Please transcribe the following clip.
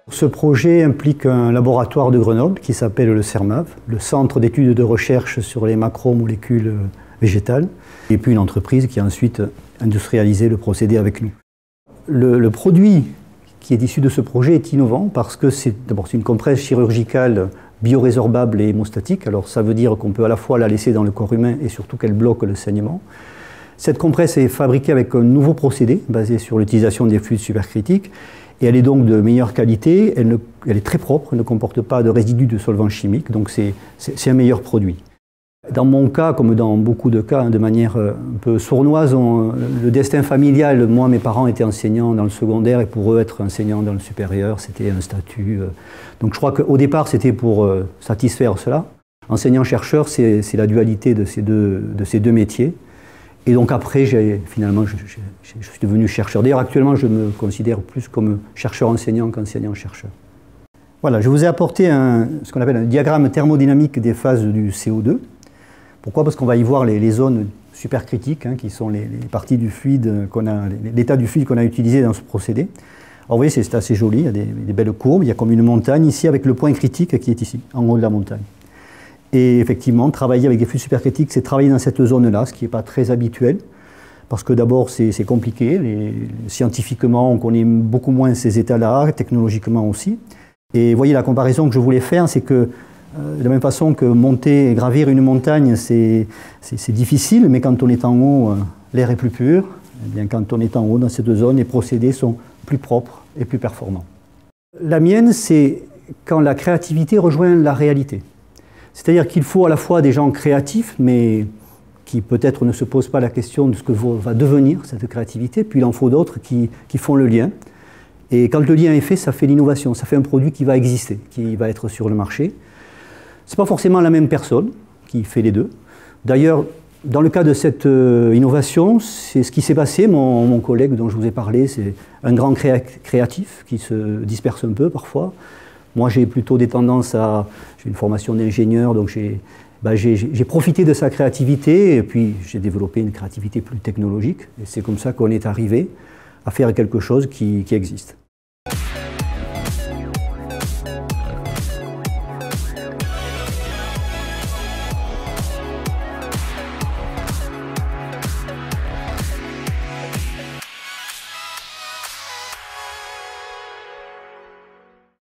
Ce projet implique un laboratoire de Grenoble qui s'appelle le CERMAV, le Centre d'études de recherche sur les macromolécules végétales, et puis une entreprise qui a ensuite industrialisé le procédé avec nous. Le produit qui est issu de ce projet est innovant parce que c'est une compresse chirurgicale biorésorbable et hémostatique. Alors ça veut dire qu'on peut à la fois la laisser dans le corps humain et surtout qu'elle bloque le saignement. Cette compresse est fabriquée avec un nouveau procédé basé sur l'utilisation des fluides supercritiques et elle est donc de meilleure qualité, elle est très propre, elle ne comporte pas de résidus de solvants chimiques, donc c'est un meilleur produit. Dans mon cas, comme dans beaucoup de cas, de manière un peu sournoise, le destin familial, moi mes parents étaient enseignants dans le secondaire et pour eux être enseignants dans le supérieur, c'était un statut. Donc je crois qu'au départ c'était pour satisfaire cela. Enseignant-chercheur, c'est la dualité de ces deux métiers. Et donc après, finalement, je suis devenu chercheur. D'ailleurs, actuellement, je me considère plus comme chercheur-enseignant qu'enseignant-chercheur. Voilà, je vous ai apporté ce qu'on appelle un diagramme thermodynamique des phases du CO2. Pourquoi? Parce qu'on va y voir les zones supercritiques, hein, qui sont les parties du fluide l'état du fluide qu'on a utilisé dans ce procédé. Alors vous voyez, c'est assez joli, il y a des belles courbes, il y a comme une montagne ici avec le point critique qui est ici, en haut de la montagne. Et effectivement, travailler avec des fluides supercritiques, c'est travailler dans cette zone-là, ce qui n'est pas très habituel, parce que d'abord, c'est compliqué. Scientifiquement, on connaît beaucoup moins ces états-là, technologiquement aussi. Et vous voyez, la comparaison que je voulais faire, c'est que de la même façon que monter et gravir une montagne, c'est difficile, mais quand on est en haut, l'air est plus pur. Eh bien, quand on est en haut, dans cette zone, les procédés sont plus propres et plus performants. La mienne, c'est quand la créativité rejoint la réalité. C'est-à-dire qu'il faut à la fois des gens créatifs, mais qui peut-être ne se posent pas la question de ce que va devenir cette créativité, puis il en faut d'autres qui font le lien. Et quand le lien est fait, ça fait l'innovation, ça fait un produit qui va exister, qui va être sur le marché. Ce n'est pas forcément la même personne qui fait les deux. D'ailleurs, dans le cas de cette innovation, c'est ce qui s'est passé. Mon collègue dont je vous ai parlé, c'est un grand créatif qui se disperse un peu parfois. Moi, j'ai plutôt des tendances j'ai une formation d'ingénieur, donc j'ai profité de sa créativité et puis j'ai développé une créativité plus technologique. Et c'est comme ça qu'on est arrivé à faire quelque chose qui existe.